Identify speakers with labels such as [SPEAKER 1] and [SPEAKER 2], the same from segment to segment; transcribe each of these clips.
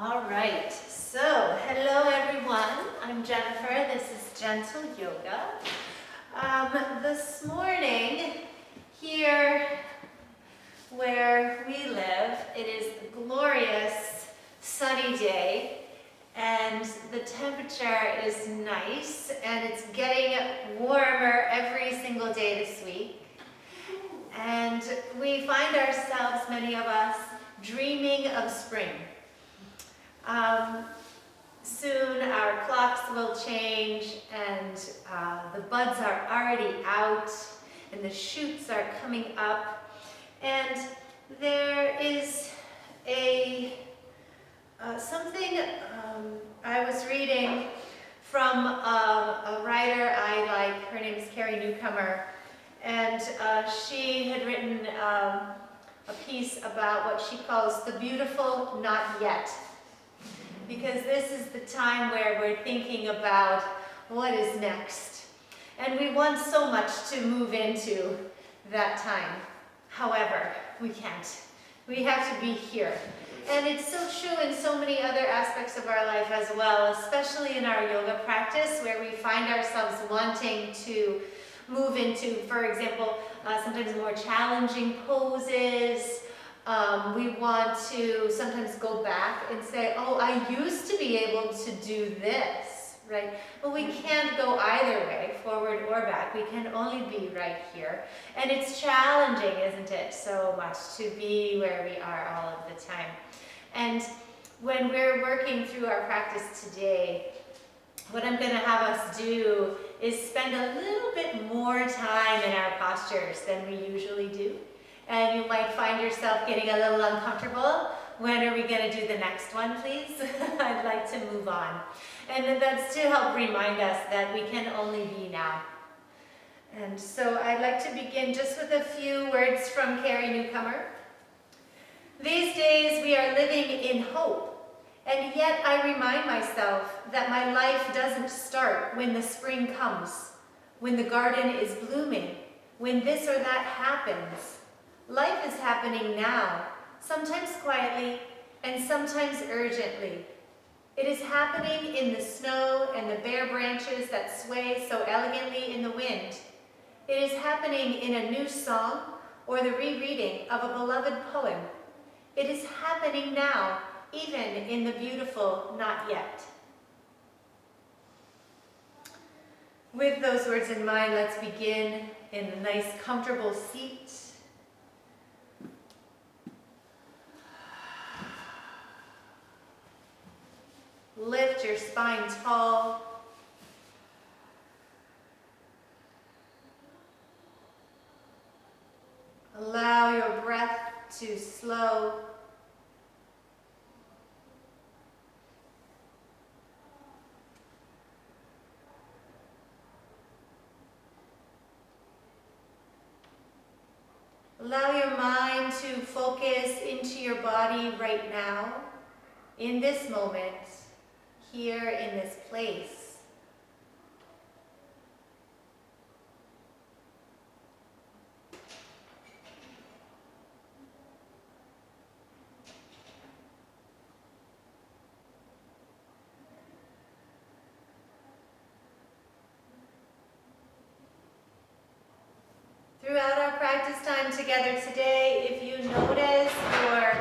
[SPEAKER 1] All right, so hello everyone. I'm Jennifer. This is Gentle Yoga. This morning, here where we live, it is a glorious sunny day and the temperature is nice and it's getting warmer every single day this week. And we find ourselves, many of us, dreaming of spring. Soon our clocks will change and the buds are already out and the shoots are coming up, and there is something I was reading from a writer I like. Her name is Carrie Newcomer, and she had written a piece about what she calls the beautiful not yet. Because this is the time where we're thinking about what is next. And we want so much to move into that time. However, we can't. We have to be here. And it's so true in so many other aspects of our life as well, especially in our yoga practice, where we find ourselves wanting to move into, for example, sometimes more challenging poses. We want to sometimes go back and say, oh, I used to be able to do this, right? But we can't go either way, forward or back. We can only be right here. And it's challenging, isn't it, so much to be where we are all of the time. And when we're working through our practice today, what I'm going to have us do is spend a little bit more time in our postures than we usually do. And you might find yourself getting a little uncomfortable. When are we going to do the next one, please? I'd like to move on. And that's to help remind us that we can only be now. And so I'd like to begin just with a few words from Carrie Newcomer. These days we are living in hope, and yet I remind myself that my life doesn't start when the spring comes, when the garden is blooming, when this or that happens. Life is happening now, sometimes quietly and sometimes urgently. It is happening in the snow and the bare branches that sway so elegantly in the wind. It is happening in a new song or the rereading of a beloved poem. It is happening now, even in the beautiful not yet. With those words in mind, let's begin in a nice comfortable seat. Lift your spine tall. Allow your breath to slow. Allow your mind to focus into your body right now, in this moment, here in this place. Throughout our practice time together today, if you notice your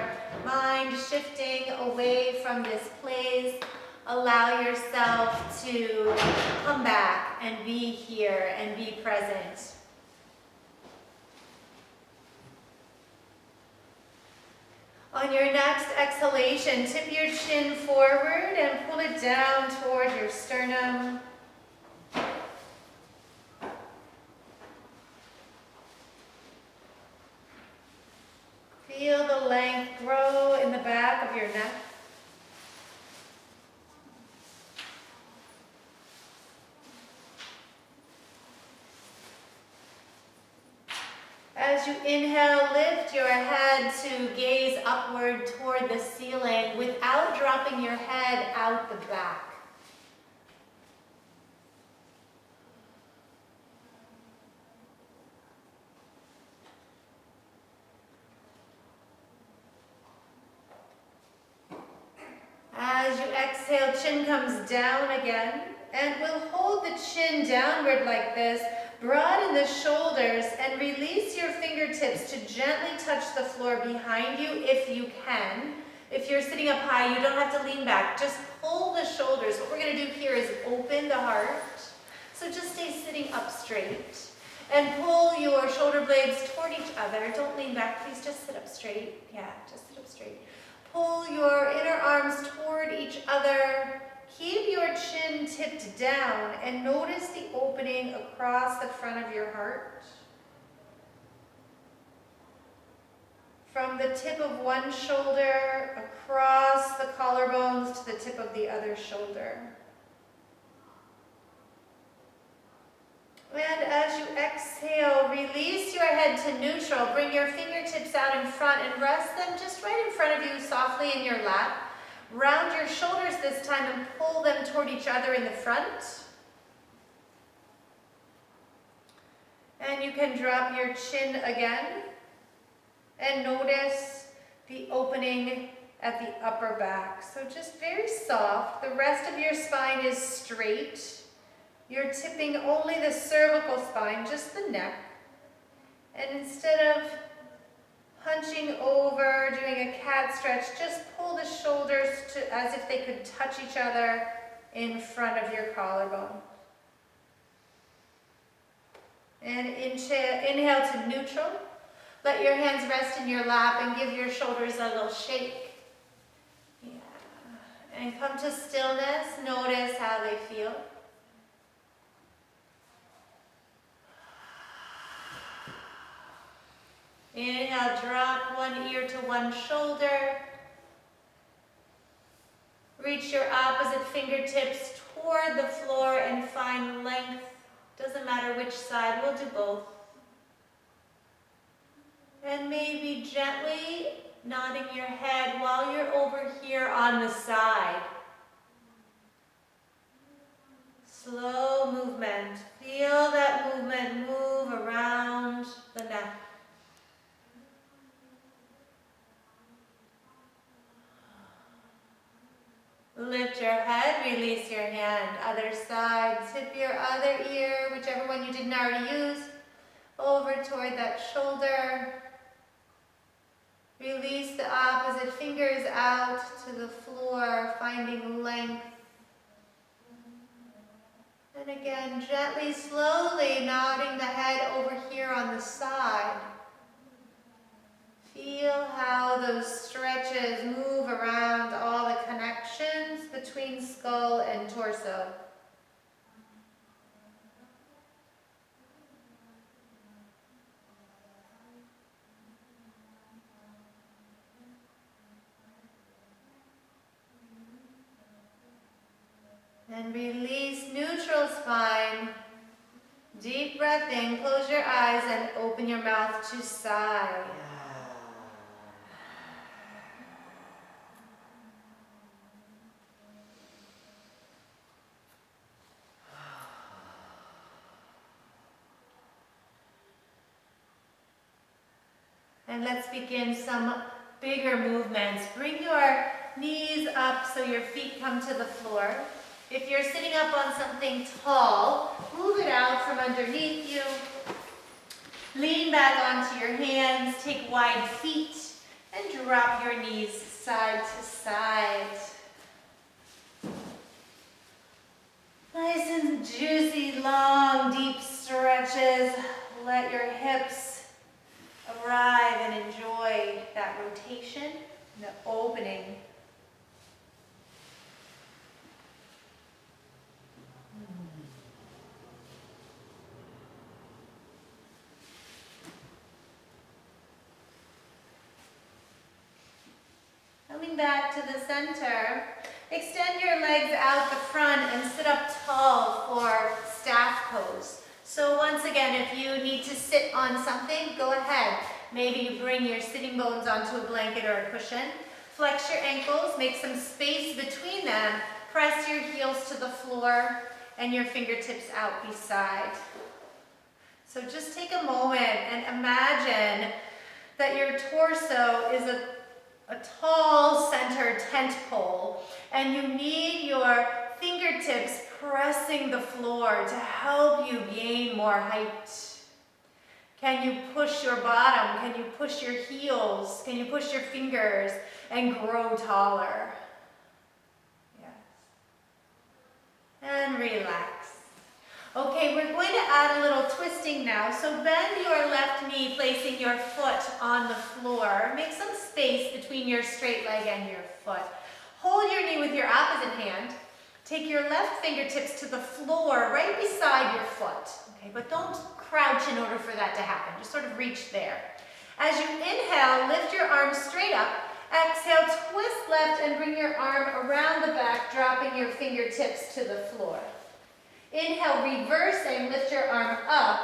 [SPEAKER 1] mind shifting away from this place, allow yourself to come back and be here and be present. On your next exhalation, tip your chin forward and pull it down toward your sternum. Feel the length grow in the back of your neck. As you inhale, lift your head to gaze upward toward the ceiling without dropping your head out the back. chin comes down again, and we'll hold the chin downward like this, broaden the shoulders, and release your fingertips to gently touch the floor behind you if you can. If you're sitting up high, you don't have to lean back. Just pull the shoulders. What we're going to do here is open the heart. So just stay sitting up straight. And pull your shoulder blades toward each other. Don't lean back, please. Just sit up straight. Yeah, just sit up straight. Pull your inner arms toward each other. Keep your chin tipped down and notice the opening across the front of your heart. From the tip of one shoulder across the collarbones to the tip of the other shoulder. And as you exhale, release your head to neutral. Bring your fingertips out in front and rest them just right in front of you softly in your lap. Round your shoulders this time and pull them toward each other in the front. And you can drop your chin again and notice the opening at the upper back. So just very soft. The rest of your spine is straight. You're tipping only the cervical spine, just the neck. And instead of hunching over, doing a cat stretch, just pull the shoulders to as if they could touch each other in front of your collarbone. And inhale to neutral. Let your hands rest in your lap and give your shoulders a little shake. Yeah. And come to stillness. Notice how they feel. Inhale, drop one ear to one shoulder. Reach your opposite fingertips toward the floor and find length. Doesn't matter which side, we'll do both. And maybe gently nodding your head while you're over here on the side. Slow movement. Feel that movement move around the neck. Lift your head, release your hand. Other side, tip your other ear, whichever one you didn't already use, over toward that shoulder. Release the opposite fingers out to the floor, finding length. And again, gently, slowly nodding the head over here on the side. Feel how those stretches move around all the connections between skull and torso. And release neutral spine. Deep breath in, close your eyes and open your mouth to sigh. And let's begin some bigger movements. Bring your knees up so your feet come to the floor. If you're sitting up on something tall, move it out from underneath you. Lean back onto your hands, take wide feet, and drop your knees side to side. Nice and juicy, long, deep stretches. Let your hips arrive and enjoy that rotation, the opening. Coming back to the center, extend your legs out the front and sit up tall for staff pose. So once again, if you need to sit on something, go ahead. Maybe you bring your sitting bones onto a blanket or a cushion. Flex your ankles, make some space between them. Press your heels to the floor and your fingertips out beside. So just take a moment and imagine that your torso is a tall center tent pole, and you need your fingertips pressing the floor to help you gain more height. Can you push your bottom? Can you push your heels? Can you push your fingers and grow taller? Yes. And relax. Okay, we're going to add a little twisting now. So bend your left knee, placing your foot on the floor. Make some space between your straight leg and your foot. Hold your knee with your opposite hand. Take your left fingertips to the floor right beside your foot. Okay, but don't crouch in order for that to happen. Just sort of reach there. As you inhale, lift your arms straight up. Exhale, twist left and bring your arm around the back, dropping your fingertips to the floor. Inhale, reversing, lift your arm up,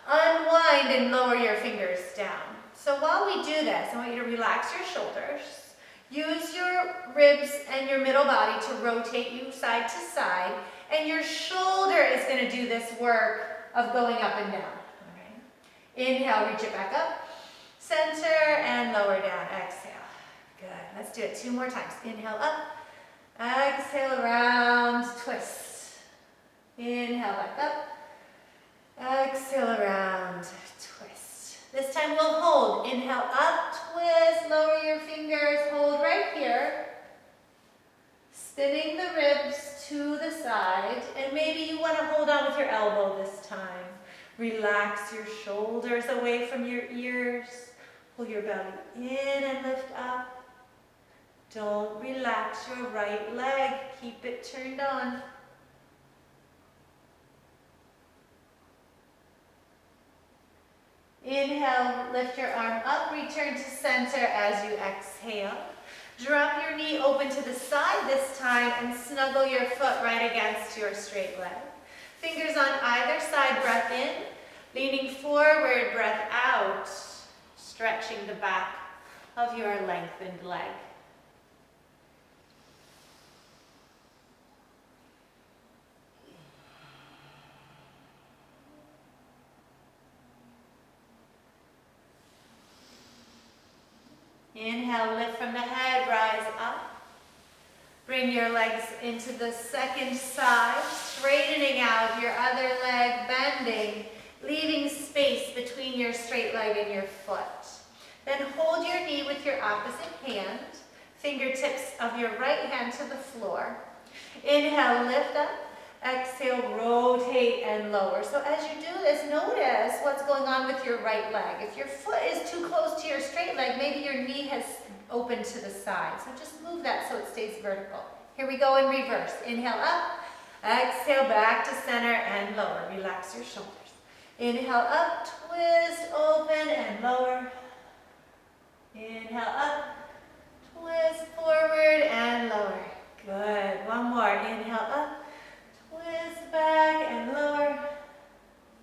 [SPEAKER 1] unwind and lower your fingers down. So while we do this, I want you to relax your shoulders. Use your ribs and your middle body to rotate you side to side, and your shoulder is going to do this work of going up and down. All right. Inhale, reach it back up, center, and lower down. Exhale. Good. Let's do it 2 more times. Inhale up, exhale around, twist. Inhale back up, exhale around, twist. This time we'll hold. Inhale up, twist, lower your fingers, hold right here. Spinning the ribs to the side, and maybe you want to hold on with your elbow this time. Relax your shoulders away from your ears. Pull your belly in and lift up. Don't relax your right leg. Keep it turned on. Inhale, lift your arm up, return to center as you exhale. Drop your knee open to the side this time and snuggle your foot right against your straight leg. Fingers on either side, breath in, leaning forward, breath out, stretching the back of your lengthened leg. Inhale, lift from the head, rise up. Bring your legs into the second side, straightening out your other leg, bending, leaving space between your straight leg and your foot. Then hold your knee with your opposite hand, fingertips of your right hand to the floor. Inhale, lift up. Exhale, rotate and lower. So as you do this, notice what's going on with your right leg. If your foot is too close to your straight leg, maybe your knee has opened to the side. So just move that so it stays vertical. Here we go in reverse. Inhale up, exhale back to center and lower. Relax your shoulders. Inhale up, twist, open and lower. Inhale up, twist forward and lower. Good. One more. Inhale up. Twist back and lower.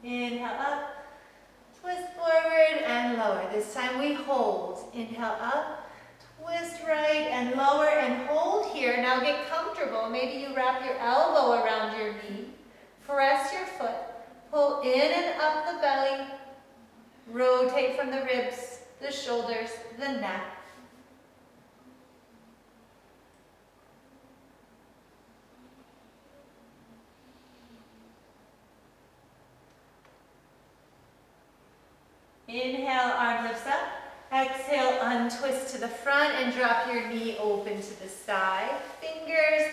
[SPEAKER 1] Inhale up. Twist forward and lower. This time we hold. Inhale up. Twist right and lower and hold here. Now get comfortable. Maybe you wrap your elbow around your knee. Press your foot. Pull in and up the belly. Rotate from the ribs, the shoulders, the neck. Inhale, arm lifts up. Exhale, untwist to the front and drop your knee open to the side. Fingers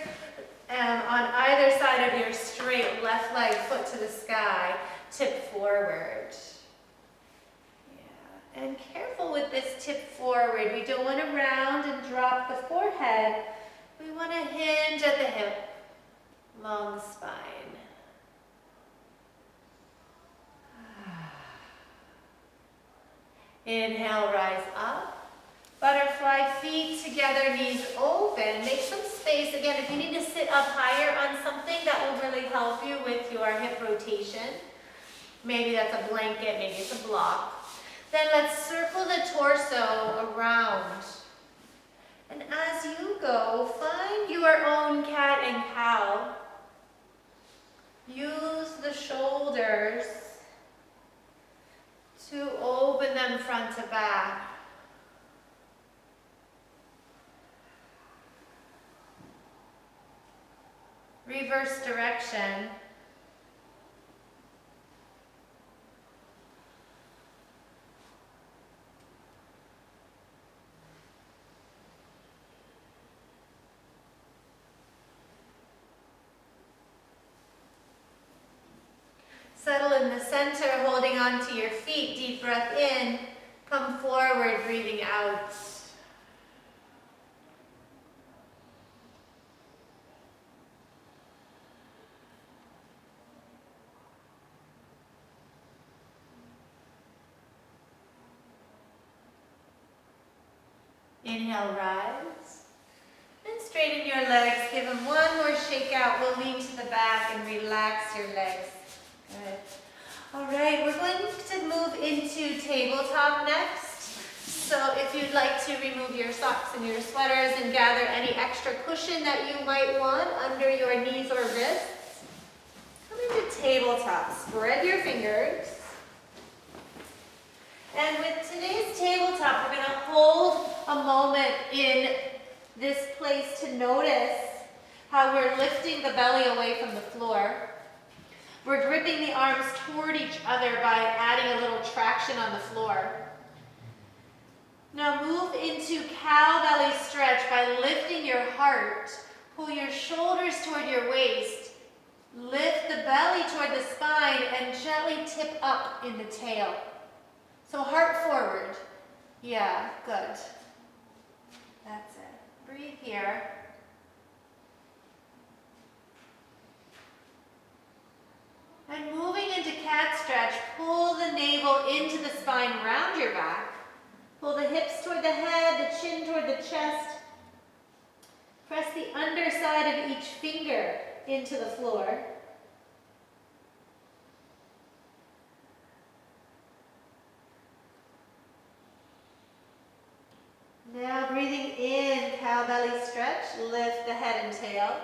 [SPEAKER 1] on either side of your straight left leg, foot to the sky. Tip forward. Yeah. And careful with this tip forward. We don't want to round and drop the forehead. We want to hinge at the hip, long spine. Inhale, rise up. Butterfly, feet together, knees open. Make some space. Again, if you need to sit up higher on something, that will really help you with your hip rotation. Maybe that's a blanket, maybe it's a block. Then let's circle the torso around. And as you go, find your own cat and cow. Use the shoulders to open them front to back. reverse direction. Settle in the center, holding on to your feet. Deep breath in. Come forward, breathing out. Inhale, rise. And straighten your legs. Give them one more shake out. We'll lean to the back and relax your legs. Good. All right, we're going to move into tabletop next. So if you'd like to remove your socks and your sweaters and gather any extra cushion that you might want under your knees or wrists, come into tabletop. Spread your fingers. And with today's tabletop, we're going to hold a moment in this place to notice how we're lifting the belly away from the floor. We're gripping the arms toward each other by adding a little traction on the floor. Now move into cow belly stretch by lifting your heart. Pull your shoulders toward your waist. Lift the belly toward the spine and gently tip up in the tail. So heart forward. Yeah, good. That's it. Breathe here. And moving into cat stretch, pull the navel into the spine, round your back. Pull the hips toward the head, the chin toward the chest. Press the underside of each finger into the floor. Now breathing in, cow belly stretch, lift the head and tail.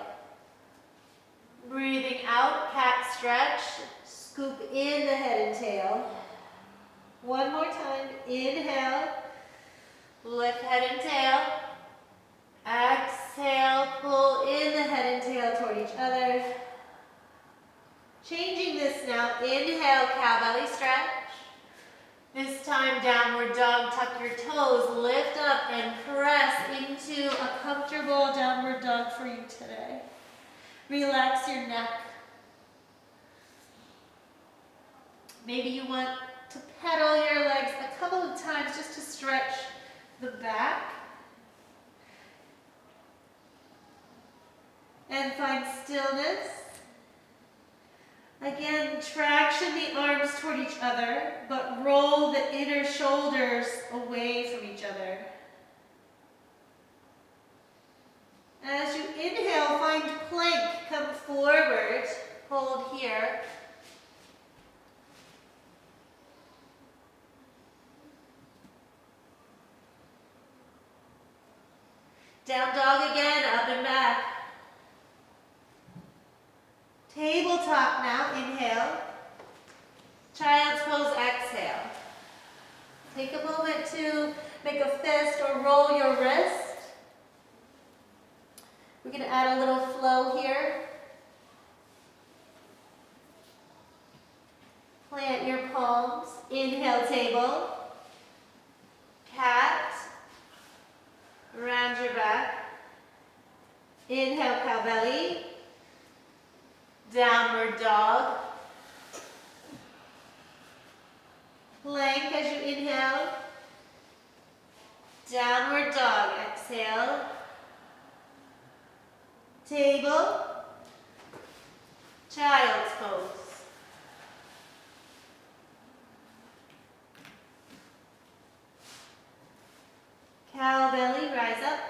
[SPEAKER 1] Breathing out, cat stretch, scoop in the head and tail. One more time, inhale, lift head and tail. Exhale, pull in the head and tail toward each other. Changing this now, inhale, cow belly stretch. This time, downward dog, tuck your toes, lift up and press into a comfortable downward dog for you today. Relax your neck. Maybe you want to pedal your legs a couple of times just to stretch the back. And find stillness. Again, traction the arms toward each other, but roll the inner shoulders away from each other. As you inhale, find plank. Come forward. Hold here. Down dog again, up and back. Tabletop now, inhale. Child's pose, exhale. Take a moment to make a fist or roll your wrist. We're going to add a little flow here. Plant your palms. Inhale, table. Cat. Round your back. Inhale, cow belly. Downward dog. Plank as you inhale. Downward dog, exhale. Table. Child's pose. Cow belly, rise up.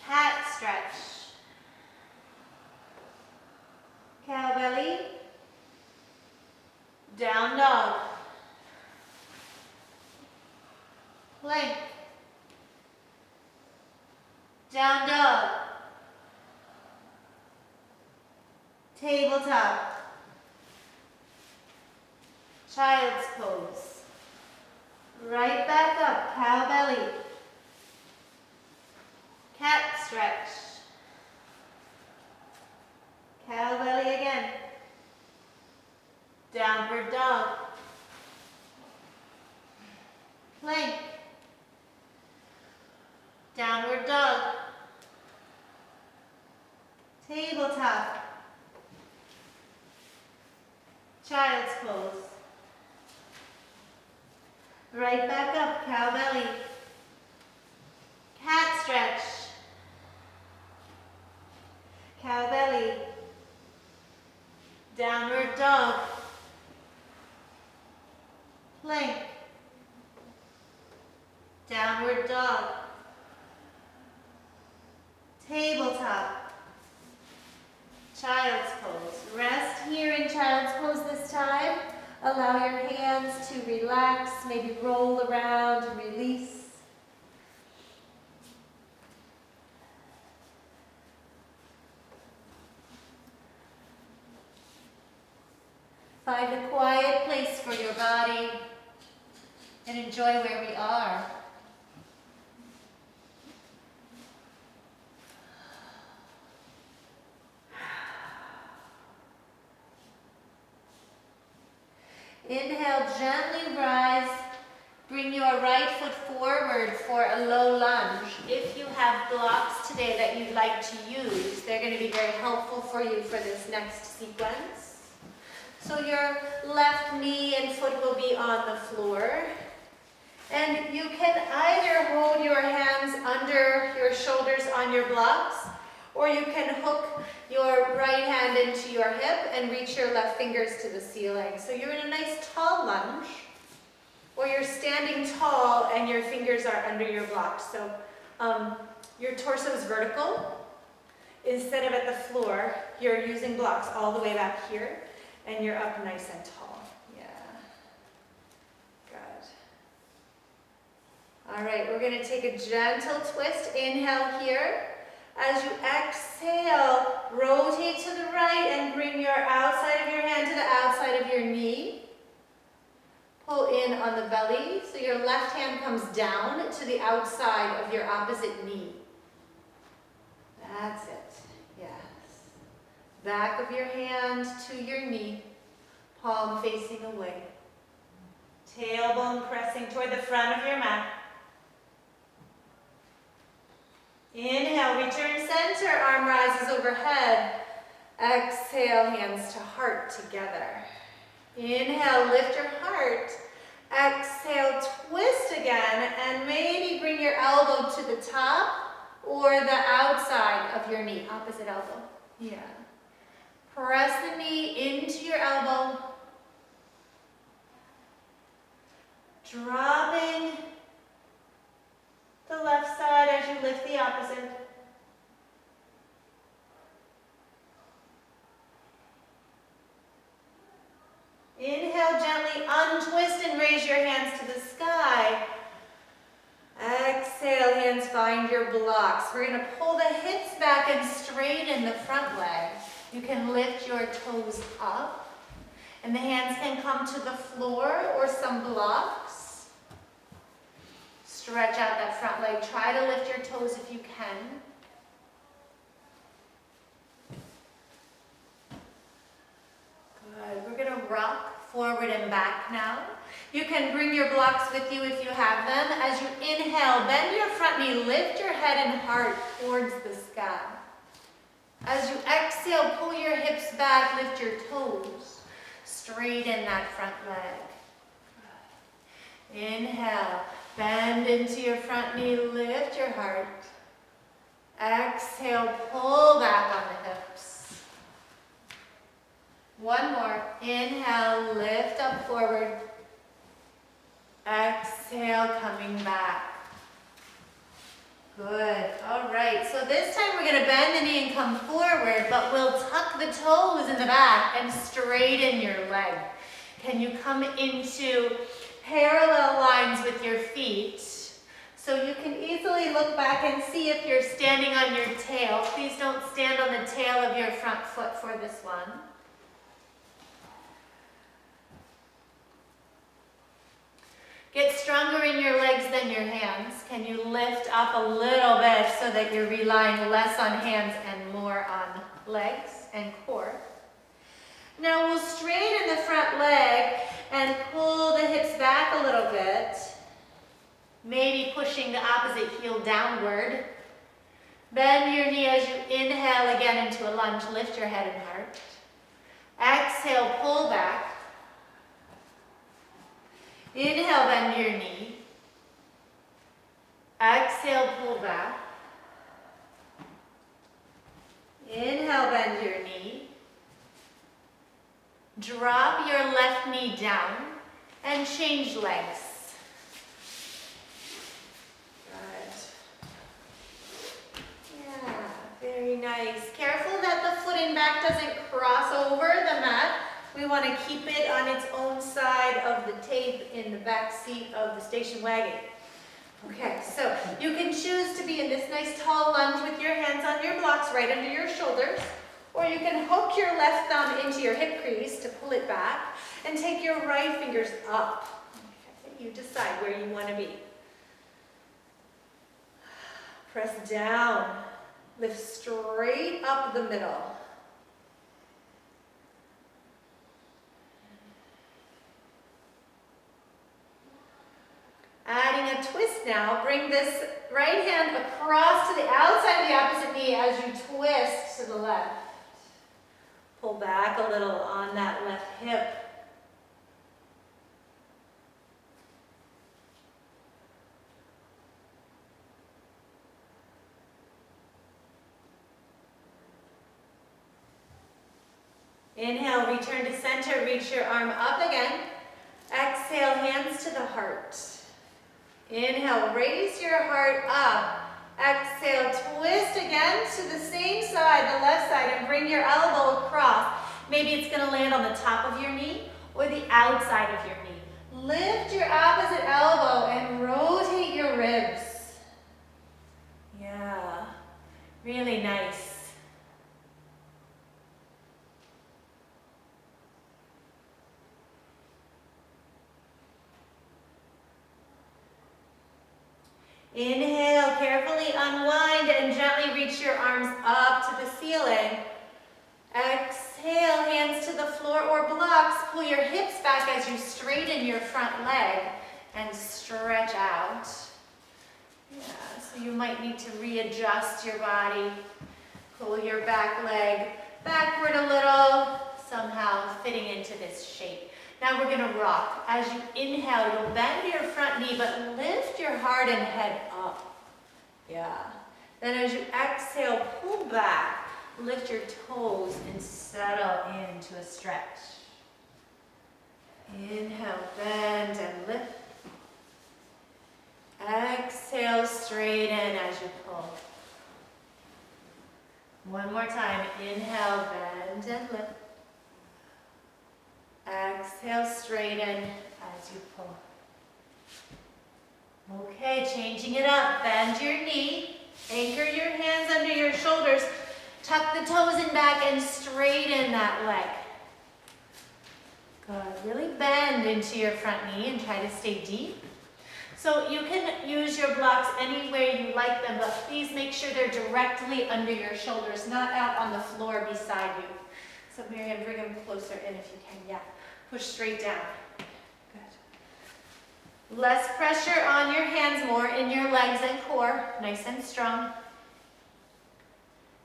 [SPEAKER 1] Cat stretch. Cow belly. Down dog. Plank. Down dog. Tabletop. Child's pose. Right back up, cow belly. Cat stretch. Right back up, cow belly. Cat stretch. Cow belly. Downward dog. Plank. Downward dog. Tabletop. Child's pose. Rest here in child's pose this time. Allow your hands to relax, maybe roll around and release. Find a quiet place for your body and enjoy where we are. Inhale, gently rise. Bring your right foot forward for a low lunge. If you have blocks today that you'd like to use, they're going to be very helpful for you for this next sequence. So your left knee and foot will be on the floor. And you can either hold your hands under your shoulders on your blocks, or you can hook your right hand into your hip and reach your left fingers to the ceiling. So you're in a nice tall lunge, or you're standing tall and your fingers are under your blocks. So your torso is vertical. Instead of at the floor, you're using blocks all the way back here, and you're up nice and tall. Yeah. Good. All right, we're going to take a gentle twist. Inhale here. As you exhale, rotate to the right and bring your outside of your hand to the outside of your knee. Pull in on the belly, so your left hand comes down to the outside of your opposite knee. That's it. Yes. Back of your hand to your knee, palm facing away. Tailbone pressing toward the front of your mat. Inhale, return center, arm rises overhead. Exhale, hands to heart together. Inhale, lift your heart. Exhale, twist again, and maybe bring your elbow to the top or the outside of your knee, opposite elbow. Yeah. Press the knee into your elbow. Dropping the left side as you lift the opposite. Inhale, gently untwist and raise your hands to the sky. Exhale, hands find your blocks. We're going to pull the hips back and straighten the front leg. You can lift your toes up, and the hands can come to the floor or some blocks. Stretch out that front leg. Try to lift your toes if you can. Good. We're going to rock forward and back now. You can bring your blocks with you if you have them. As you inhale, bend your front knee, lift your head and heart towards the sky. As you exhale, pull your hips back, lift your toes. Straighten that front leg. Inhale, bend into your front knee, lift your heart. Exhale, pull back on the hips. One more. Inhale, lift up forward. Exhale, coming back. Good. All right. So this time we're going to bend the knee and come forward, but we'll tuck the toes in the back and straighten your leg. Can you come into parallel lines with your feet? So you can easily look back and see if you're standing on your tail. Please don't stand on the tail of your front foot for this one. Get stronger in your legs than your hands. Can you lift up a little bit so that you're relying less on hands and more on legs and core? Now we'll straighten the front leg and pull the hips back a little bit. Maybe pushing the opposite heel downward. Bend your knee as you inhale again into a lunge. Lift your head and heart. Exhale, pull back. Inhale, bend your knee. Exhale, pull back. Inhale, bend your knee. Drop your left knee down and change legs. Good. Yeah, very nice. Careful that the foot in back doesn't cross over the mat. We want to keep it on its own side of the tape in the back seat of the station wagon. Okay, so you can choose to be in this nice tall lunge with your hands on your blocks right under your shoulders, or you can hook your left thumb into your hip crease to pull it back and take your right fingers up. Okay, you decide where you want to be. Press down, lift straight up the middle. Adding a twist now, bring this right hand across to the outside of the opposite knee as you twist to the left. Pull back a little on that left hip. Inhale, return to center, reach your arm up again. Exhale, hands to the heart. Inhale, raise your heart up. Exhale, twist again to the same side, the left side, and bring your elbow across. Maybe it's going to land on the top of your knee or the outside of your knee. Lift your opposite elbow and rotate your ribs. Yeah, really nice. Inhale, carefully unwind and gently reach your arms up to the ceiling. Exhale, hands to the floor or blocks. Pull your hips back as you straighten your front leg and stretch out. Yeah, so you might need to readjust your body. Pull your back leg backward a little, somehow fitting into this shape. Now we're going to rock. As you inhale, you'll bend your front knee, but lift your heart and head up. Yeah. Then as you exhale, pull back, lift your toes and settle into a stretch. Inhale, bend and lift. Exhale, straighten as you pull. One more time. Inhale, bend and lift. Exhale, straighten as you pull. Okay, changing it up. Bend your knee. Anchor your hands under your shoulders. Tuck the toes in back and straighten that leg. Good. Really bend into your front knee and try to stay deep. So you can use your blocks any way you like them, but please make sure they're directly under your shoulders, not out on the floor beside you. So Miriam, bring them closer in if you can. Yeah. Push straight down. Good. Less pressure on your hands, more in your legs and core. Nice and strong.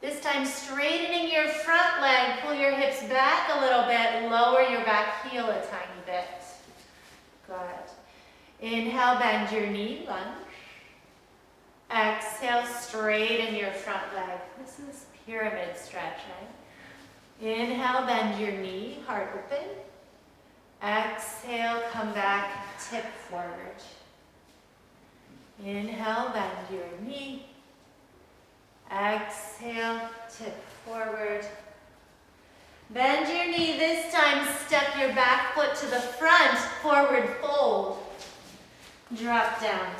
[SPEAKER 1] This time straightening your front leg. Pull your hips back a little bit. Lower your back heel a tiny bit. Good. Inhale, bend your knee, lunge. Exhale, straighten your front leg. This is pyramid stretch, right? Inhale, bend your knee, heart open. Exhale, come back, tip forward. Inhale, bend your knee. Exhale, tip forward. Bend your knee. This time, step your back foot to the front, forward fold. Drop down.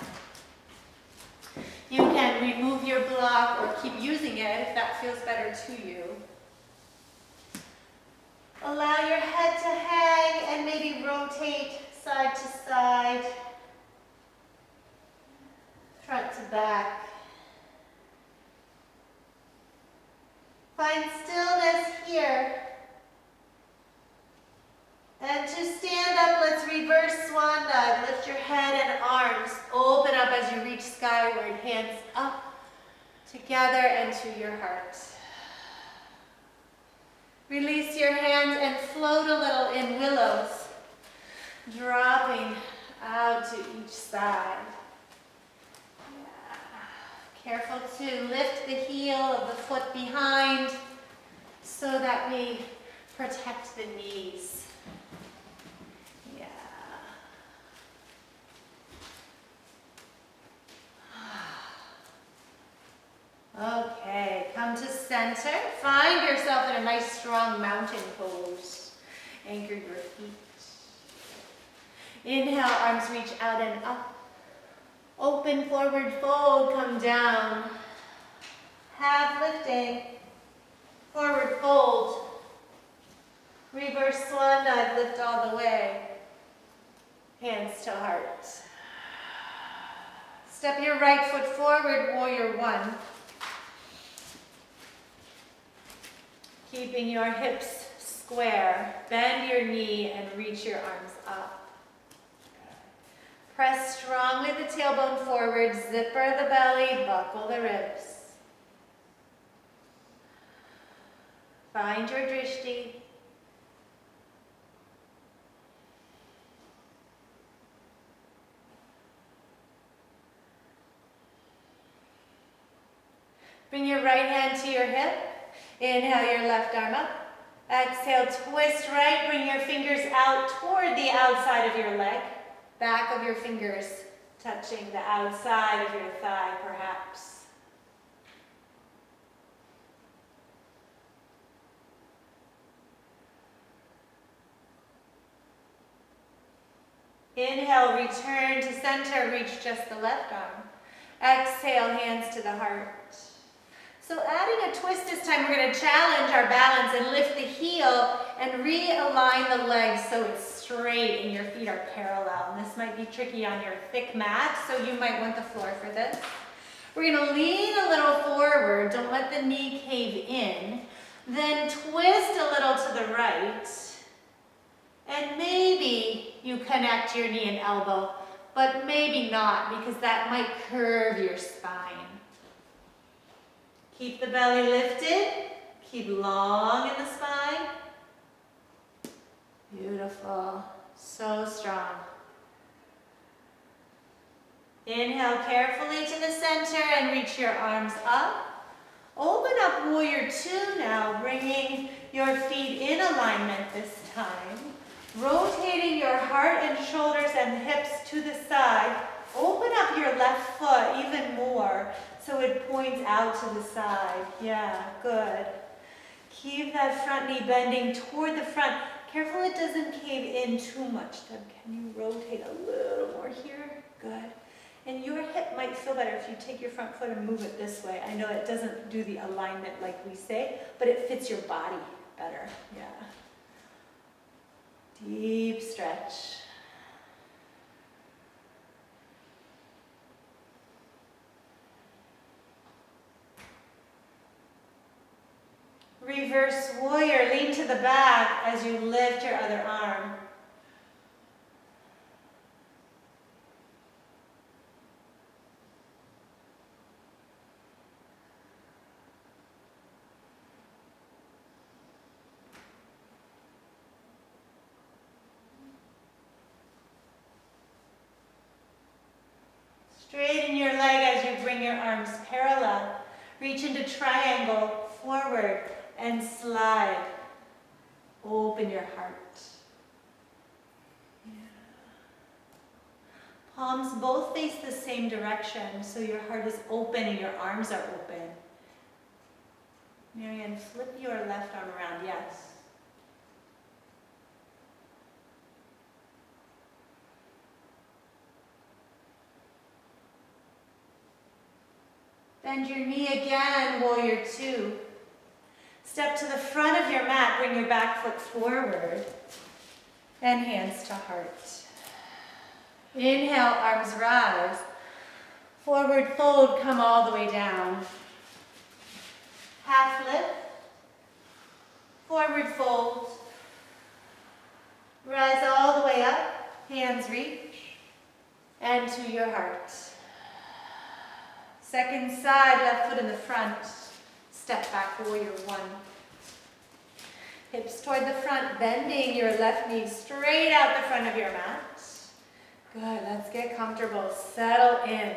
[SPEAKER 1] You can remove your block or keep using it if that feels better to you. Allow your head to hang and maybe rotate side to side, front to back. Find stillness here. And to stand up, let's reverse swan dive. Lift your head and arms. Open up as you reach skyward. Hands up, together and to your heart. Release your hands and float a little in willows. Dropping out to each side. Yeah. Careful to lift the heel of the foot behind so that we protect the knees. Yeah. Okay, come to center. Find yourself in a nice strong mountain pose. Anchor your feet. Inhale, arms reach out and up. Open forward fold, come down. Half lifting. Forward fold. Reverse swan dive, lift all the way. Hands to heart. Step your right foot forward, warrior one. Keeping your hips square. Bend your knee and reach your arms up. Press strongly the tailbone forward, zipper the belly, buckle the ribs. Find your drishti. Bring your right hand to your hip. Inhale your left arm up. Exhale, twist right. Bring your fingers out toward the outside of your leg. Back of your fingers touching the outside of your thigh, perhaps. Inhale, return to center, reach just the left arm. Exhale, hands to the heart. So adding a twist this time, we're going to challenge our balance and lift the heel and realign the legs so it's straight and your feet are parallel. And this might be tricky on your thick mat, so you might want the floor for this. We're going to lean a little forward. Don't let the knee cave in. Then twist a little to the right. And maybe you connect your knee and elbow, but maybe not because that might curve your spine. Keep the belly lifted. Keep long in the spine. Beautiful. So strong. Inhale carefully to the center and reach your arms up. Open up warrior two now, bringing your feet in alignment this time. Rotating your heart and shoulders and hips to the side. Open up your left foot even more so it points out to the side. Yeah, good. Keep that front knee bending toward the front. Careful it doesn't cave in too much. Deb, can you rotate a little more here? Good. And your hip might feel better if you take your front foot and move it this way. I know it doesn't do the alignment like we say, but it fits your body better. Yeah. Deep stretch. Reverse warrior, lean to the back as you lift your other arm. Straighten your leg as you bring your arms parallel. Reach into triangle, forward, and slide. Open your heart. Yeah. Palms both face the same direction, so your heart is open and your arms are open. Marianne, flip your left arm around, yes. Bend your knee again, warrior two. Step to the front of your mat, bring your back foot forward, and hands to heart. Inhale, arms rise. Forward fold, come all the way down. Half lift. Forward fold. Rise all the way up, hands reach, and to your heart. Second side, left foot in the front. Step back, warrior one. Hips toward the front, bending your left knee straight out the front of your mat. Good, let's get comfortable. Settle in.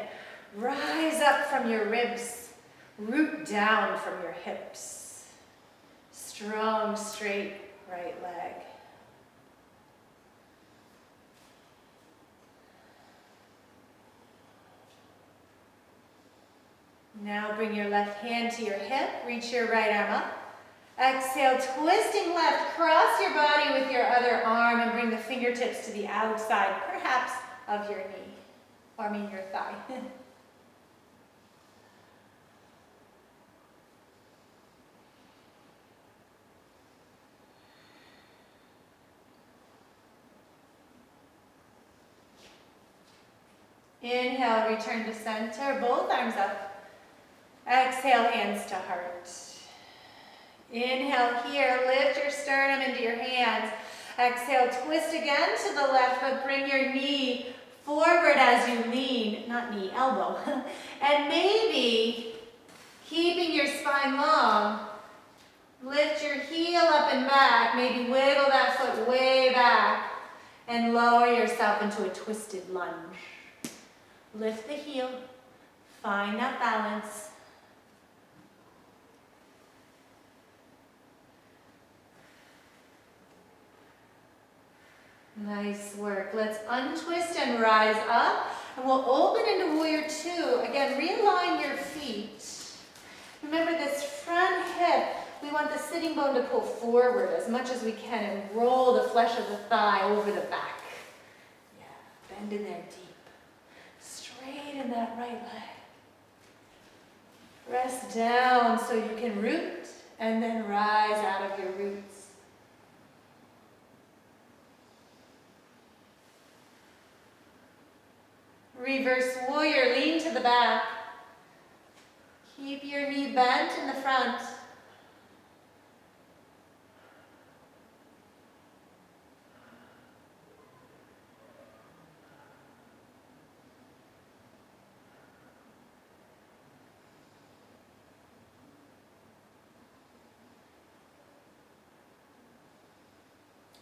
[SPEAKER 1] Rise up from your ribs. Root down from your hips. Strong, straight right leg. Now bring your left hand to your hip. Reach your right arm up. Exhale, twisting left. Cross your body with your other arm and bring the fingertips to the outside, perhaps of your knee, or your thigh. Inhale, return to center, both arms up. Exhale, hands to heart. Inhale here, lift your sternum into your hands. Exhale, twist again to the left, but bring your knee forward as you lean, not knee, elbow. And maybe, keeping your spine long, lift your heel up and back, maybe wiggle that foot way back, and lower yourself into a twisted lunge. Lift the heel, find that balance. Nice work. Let's untwist and rise up. And we'll open into warrior two. Again, realign your feet. Remember this front hip, we want the sitting bone to pull forward as much as we can and roll the flesh of the thigh over the back. Yeah, bend in there deep. Straighten that right leg. Press down so you can root and then rise out of your roots. Reverse warrior, lean to the back. Keep your knee bent in the front.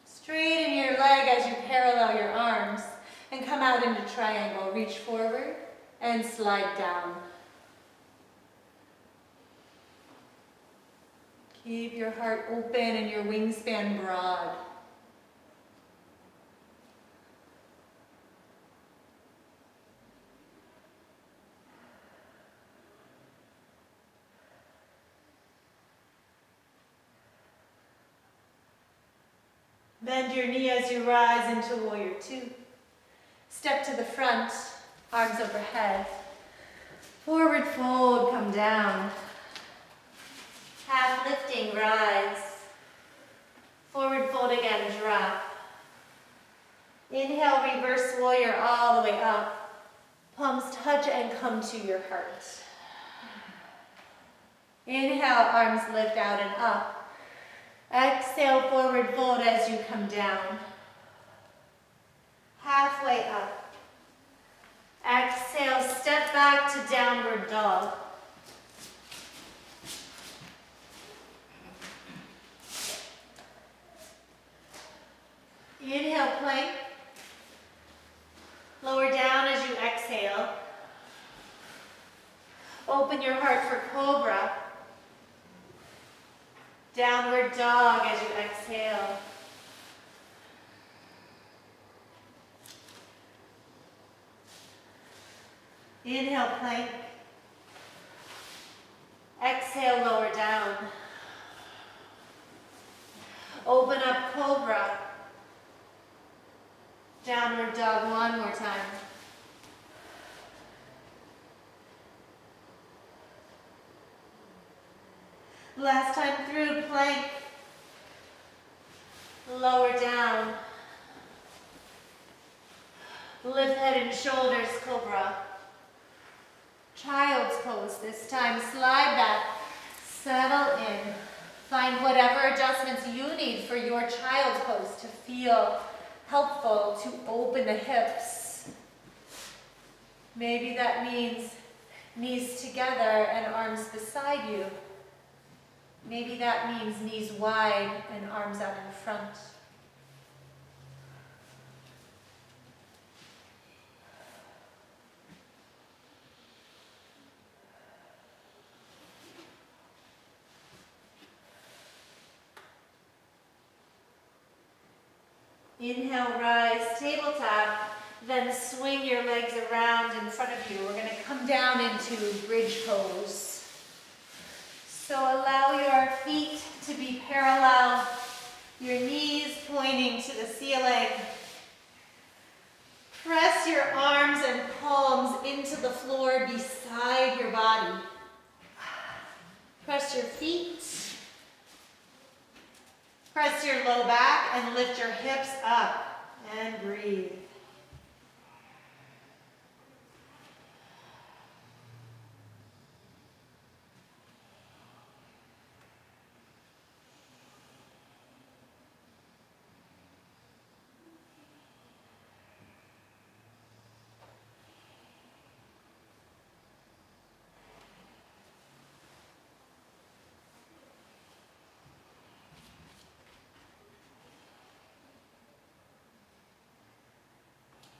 [SPEAKER 1] Straighten your leg as you parallel your arms and come out into triangle. Reach forward and slide down. Keep your heart open and your wingspan broad. Bend your knee as you rise into warrior two. Step to the front, arms overhead. Forward fold, come down. Half lifting, rise. Forward fold again, drop. Inhale, reverse warrior all the way up. Palms touch and come to your heart. Inhale, arms lift out and up. Exhale, forward fold as you come down. Halfway up. Exhale, step back to downward dog. Inhale, plank. Lower down as you exhale. Open your heart for cobra. Downward dog as you exhale. Inhale, plank. Exhale, lower down. Open up, cobra. Downward dog one more time. Last time through, plank. Lower down. Lift head and shoulders, cobra. Child's pose this time. Slide back. Settle in. Find whatever adjustments you need for your child's pose to feel helpful to open the hips. Maybe that means knees together and arms beside you. Maybe that means knees wide and arms out in front. Inhale, rise, tabletop. Then swing your legs around in front of you. We're going to come down into bridge pose. So allow your feet to be parallel, your knees pointing to the ceiling. Press your arms and palms into the floor beside your body. Press your feet. Press your low back and lift your hips up and breathe.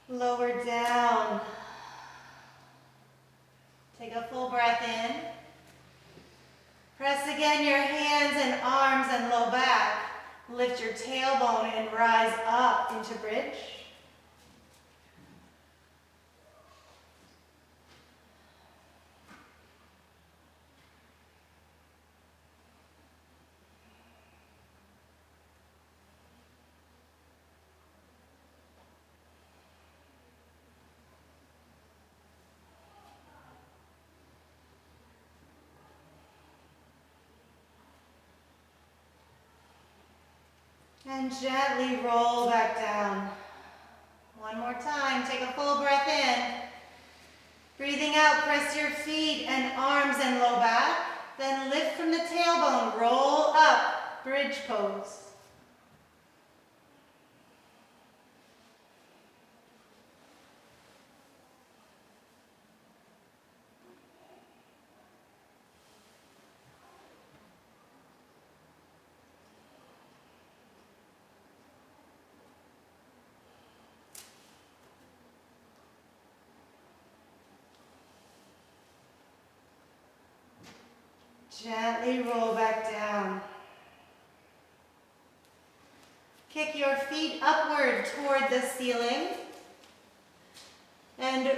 [SPEAKER 1] Lower down. Take a full breath in. Press again your hands and arms and low back. Lift your tailbone and rise up into bridge. And gently roll back down. One more time, take a full breath in. Breathing out, press your feet and arms and low back. Then lift from the tailbone, roll up, bridge pose. Gently roll back down. Kick your feet upward toward the ceiling. And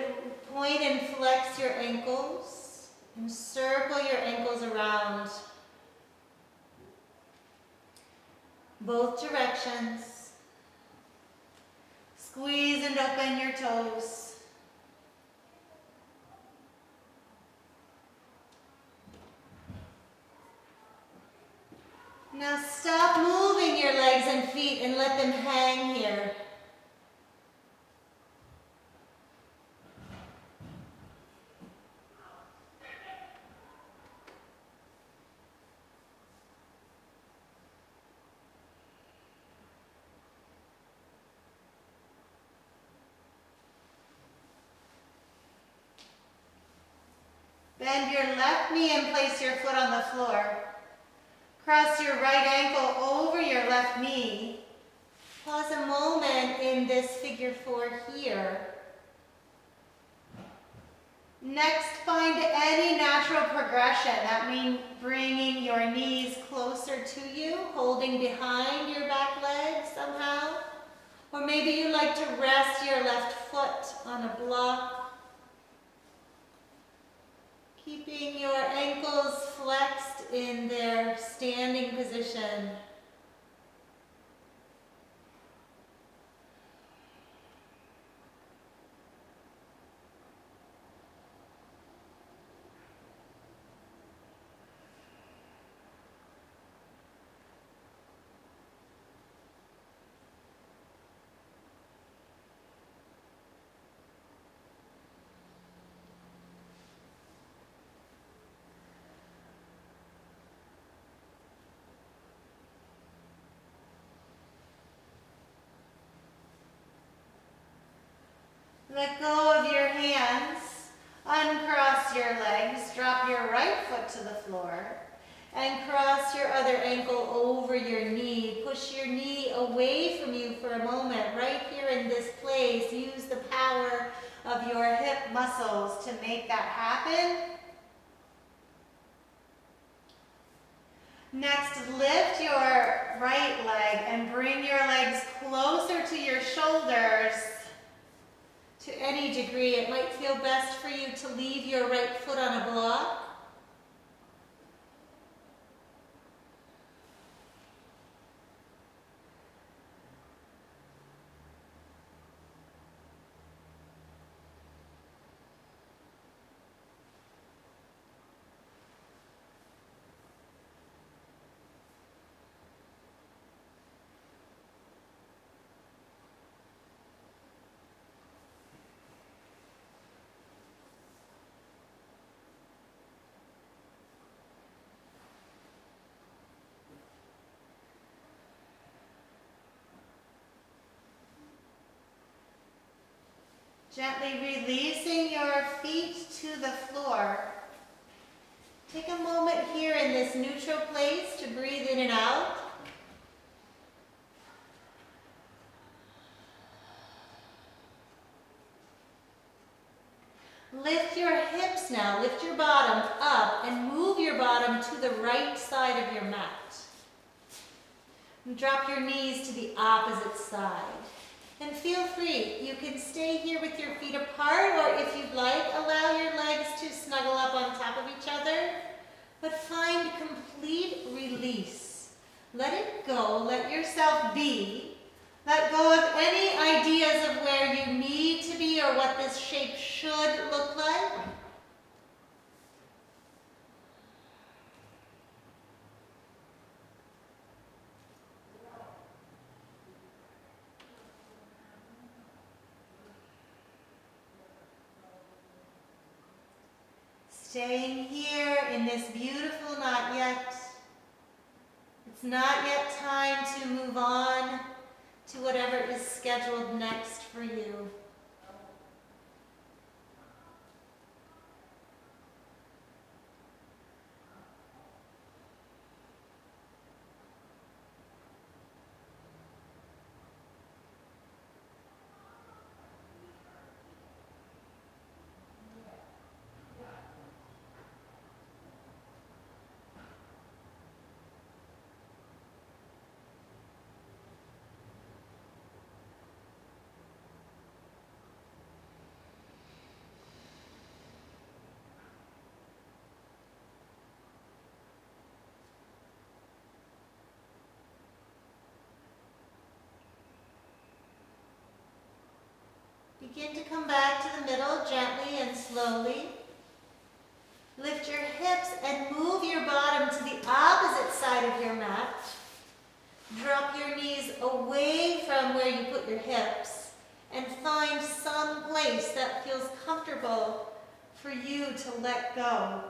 [SPEAKER 1] point and flex your ankles. And circle your ankles around. Both directions. Squeeze and open your toes. Now stop moving your legs and feet and let them hang here. Bend your left knee and place your foot on the floor. Cross your right ankle over your left knee. Pause a moment in this figure four here. Next, find any natural progression. That means bringing your knees closer to you, holding behind your back leg somehow. Or maybe you like to rest your left foot on a block. Keeping your ankles flexed in their standing position. Let go of your hands, uncross your legs, drop your right foot to the floor, and cross your other ankle over your knee. Push your knee away from you for a moment, right here in this place. Use the power of your hip muscles to make that happen. Next, lift your right leg and bring your legs closer to your shoulders to any degree. It might feel best for you to leave your right foot on a block. Gently releasing your feet to the floor. Take a moment here in this neutral place to breathe in and out. Lift your hips now, lift your bottom up and move your bottom to the right side of your mat. And drop your knees to the opposite side. And feel free, you can stay here with your feet apart, or if you'd like, allow your legs to snuggle up on top of each other. But find complete release. Let it go, let yourself be. Let go of any ideas of where you need to be or what this shape should look like. Staying here in this beautiful not yet. It's not yet time to move on to whatever is scheduled next for you. Begin to come back to the middle gently and slowly. Lift your hips and move your bottom to the opposite side of your mat. Drop your knees away from where you put your hips and find some place that feels comfortable for you to let go.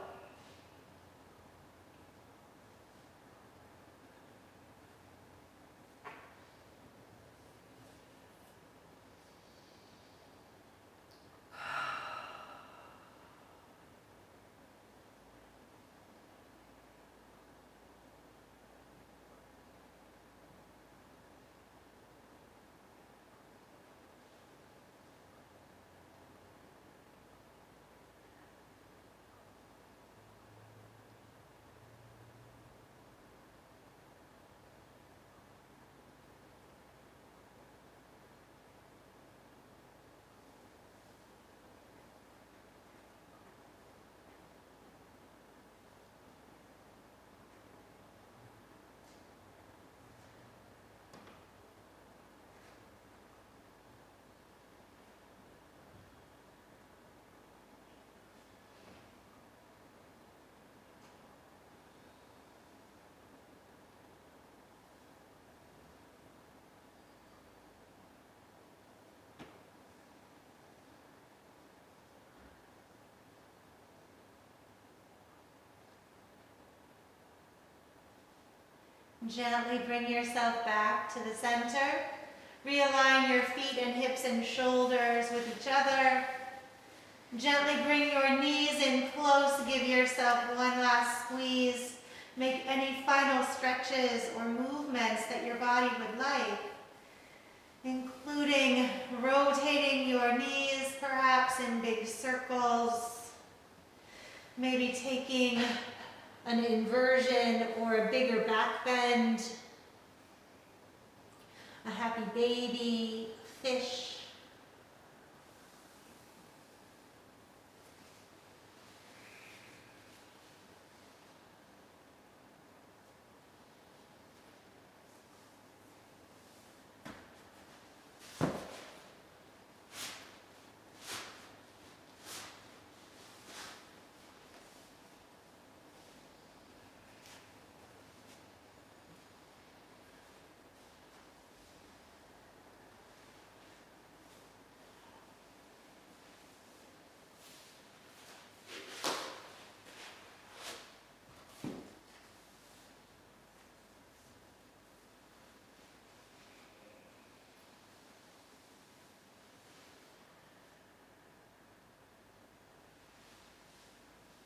[SPEAKER 1] Gently bring yourself back to the center. Realign your feet and hips and shoulders with each other. Gently bring your knees in close. Give yourself one last squeeze. Make any final stretches or movements that your body would like, including rotating your knees perhaps in big circles. Maybe taking an inversion or a bigger back bend. a happy baby, a fish.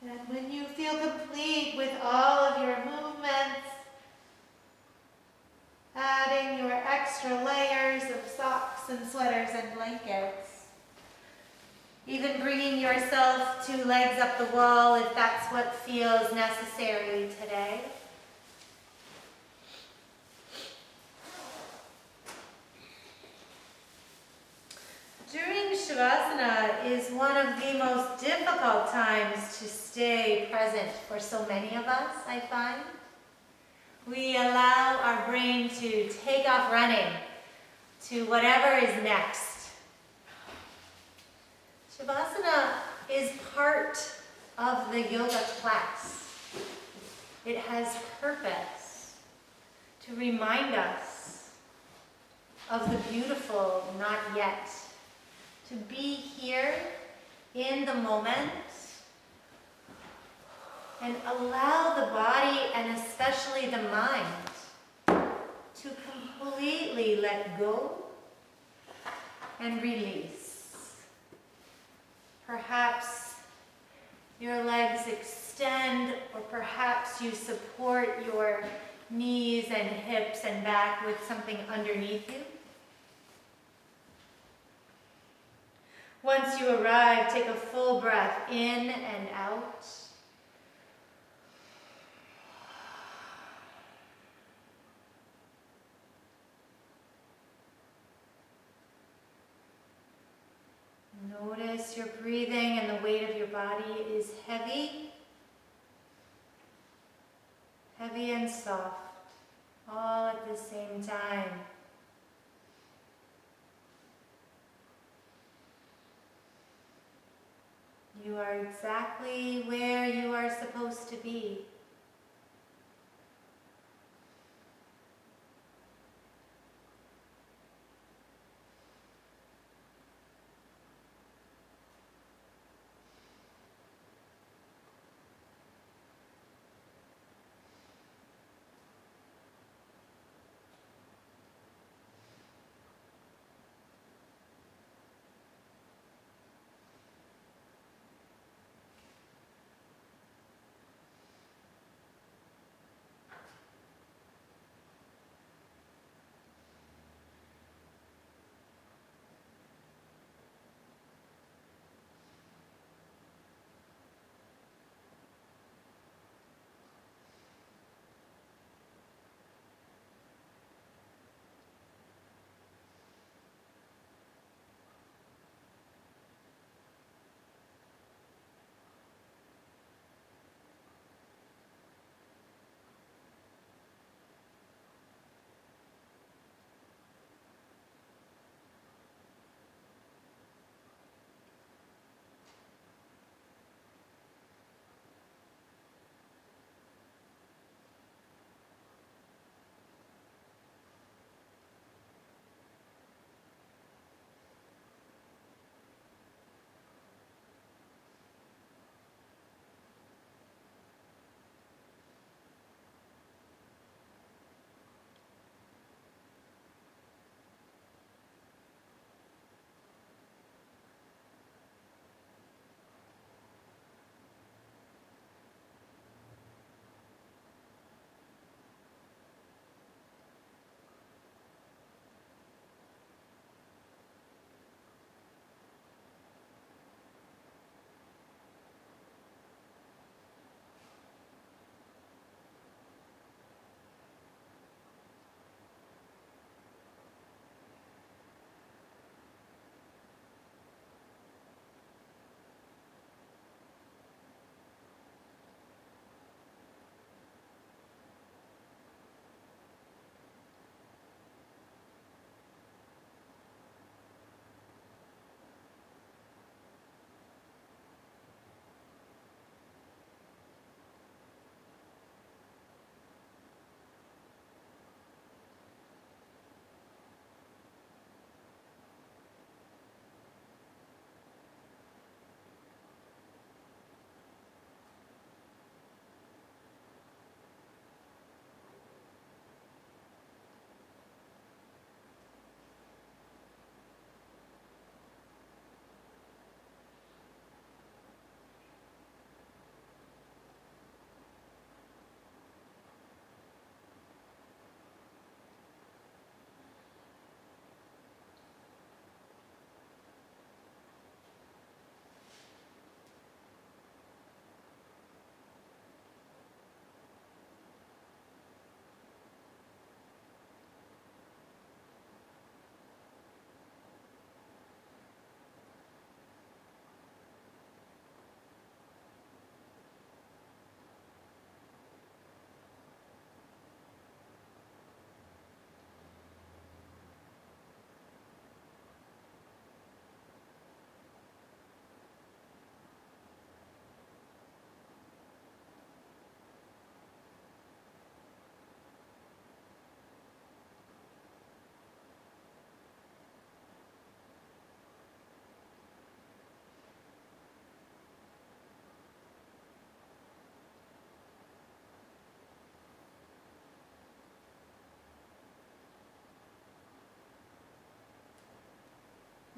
[SPEAKER 1] And when you feel complete with all of your movements, adding your extra layers of socks and sweaters and blankets, even bringing yourself 2 legs up the wall if that's what feels necessary today. During Shavasana is one of the most difficult times to stay present for so many of us, I find. We allow our brain to take off running to whatever is next. Shavasana is part of the yoga class. It has purpose to remind us of the beautiful not yet. To be here in the moment and allow the body and especially the mind to completely let go and release. Perhaps your legs extend, or perhaps you support your knees and hips and back with something underneath you. Once you arrive, take a full breath in and out. Notice your breathing and the weight of your body is heavy, heavy and soft, all at the same time. You are exactly where you are supposed to be.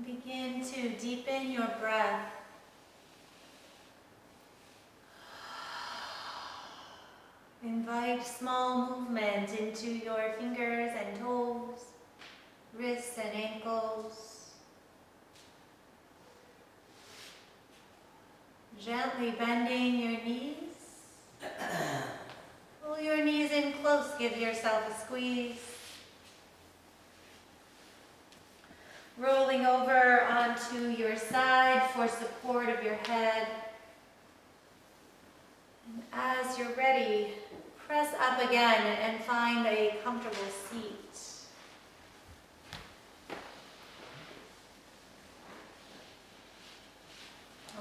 [SPEAKER 1] Begin to deepen your breath. Invite small movement into your fingers and toes, wrists and ankles. Gently bending your knees. Pull your knees in close, give yourself a squeeze. Rolling over onto your side for support of your head. And as you're ready, press up again and find a comfortable seat.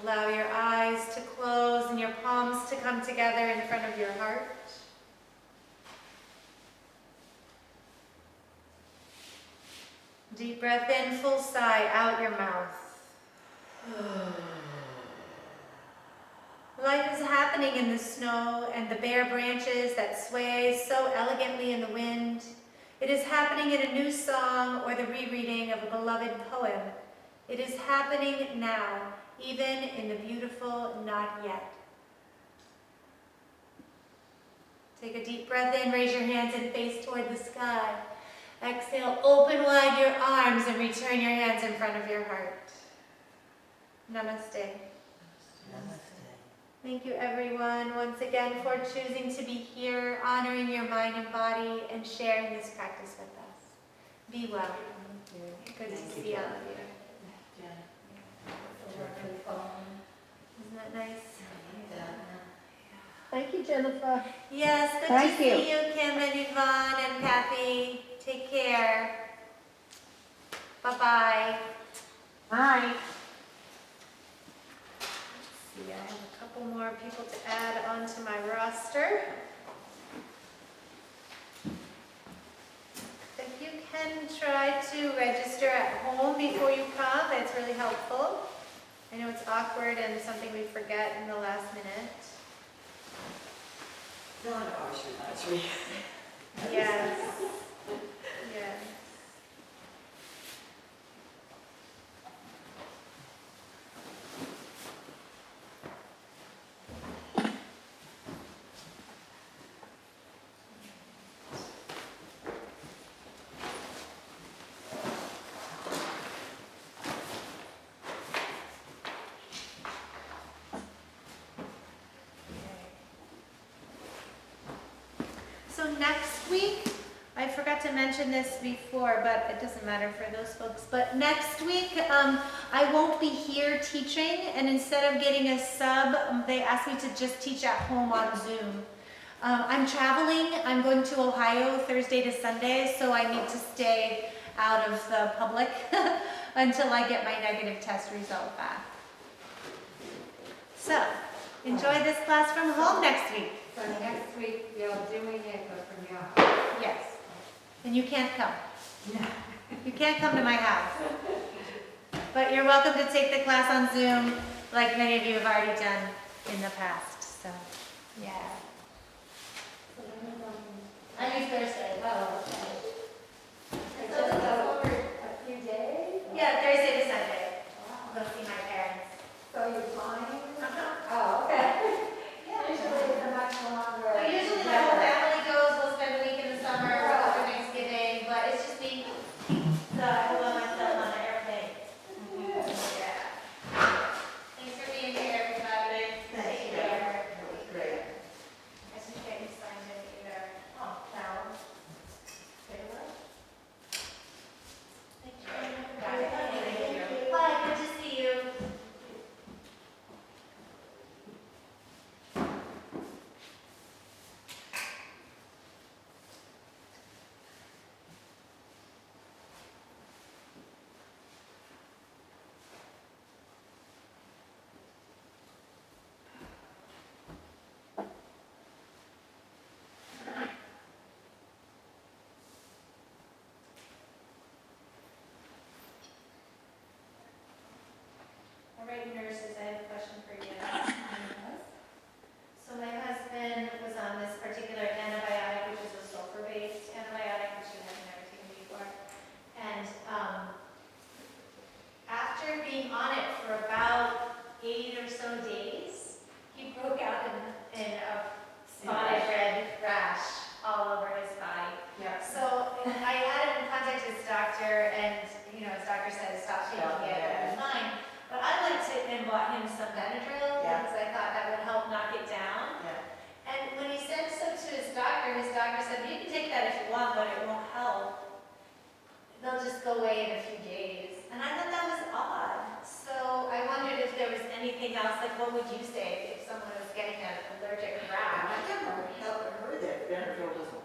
[SPEAKER 1] Allow your eyes to close and your palms to come together in front of your heart. Deep breath in, full sigh, out your mouth. Life is happening in the snow and the bare branches that sway so elegantly in the wind. It is happening in a new song or the rereading of a beloved poem. It is happening now, even in the beautiful not yet. Take a deep breath in, raise your hands and face toward the sky. Exhale, open wide your arms and return your hands in front of your heart. Namaste.
[SPEAKER 2] Namaste.
[SPEAKER 1] Thank you everyone once again for choosing to be here, honoring your mind and body, and sharing this practice with us. Be well. Good to see all of you. Isn't that nice?
[SPEAKER 3] Thank you, Jennifer.
[SPEAKER 1] Yes, good
[SPEAKER 3] Thank
[SPEAKER 1] to
[SPEAKER 3] you.
[SPEAKER 1] see you, Kim and Yvonne and Kathy. Take care. Bye-bye.
[SPEAKER 3] Bye.
[SPEAKER 1] See, I have a couple more people to add onto my roster. If you can try to register at home before you come, it's really helpful. I know it's awkward and something we forget in the last minute.
[SPEAKER 2] None of ours reminds me.
[SPEAKER 1] Yes. Yes. So next week, I forgot to mention this before, but it doesn't matter for those folks. But next week, I won't be here teaching, and instead of getting a sub, they asked me to just teach at home on Zoom. I'm traveling. I'm going to Ohio Thursday to Sunday, so I need to stay out of the public until I get my negative test result back. So, enjoy this class from home next week.
[SPEAKER 4] So next week you're doing it, but from your house?
[SPEAKER 1] Yes. And you can't come.
[SPEAKER 4] No.
[SPEAKER 1] You can't come to my house. But you're welcome to take the class on Zoom, like many of you have already done in the past. So, yeah. I use Thursday. Oh, okay.
[SPEAKER 4] It's just over a few days?
[SPEAKER 1] Yeah, Thursday to Sunday. I'll go see my parents.
[SPEAKER 4] So you're flying? Oh, okay. Usually it's a much longer.
[SPEAKER 1] Well, usually the whole family goes. We'll spend a week in the summer, we'll go for Thanksgiving, but it's just me. So I will let myself on the airplane. Yeah. Thanks for being here, everybody. Take care.
[SPEAKER 2] That was great.
[SPEAKER 1] I should get you signed in either. Oh, now. Take a look. Thank you. Thank you. Bye, good to see you. days, he broke out in a spotted red rash all over his body.
[SPEAKER 2] Yeah.
[SPEAKER 1] So I had him contact his doctor, and his doctor said stop taking
[SPEAKER 2] Stop,
[SPEAKER 1] it,
[SPEAKER 2] yeah.
[SPEAKER 1] it'll be fine. But I went to and bought him some Benadryl
[SPEAKER 2] Yeah.
[SPEAKER 1] because I thought that would help knock it down.
[SPEAKER 2] Yeah.
[SPEAKER 1] And when he said so to his doctor said, you can take that if you want, but it won't help. They'll just go away in a few days. And I thought that was odd. So I wondered if there was anything else, like what would you say if someone was getting an allergic
[SPEAKER 2] I
[SPEAKER 1] rash?
[SPEAKER 2] never heard that Benadryl doesn't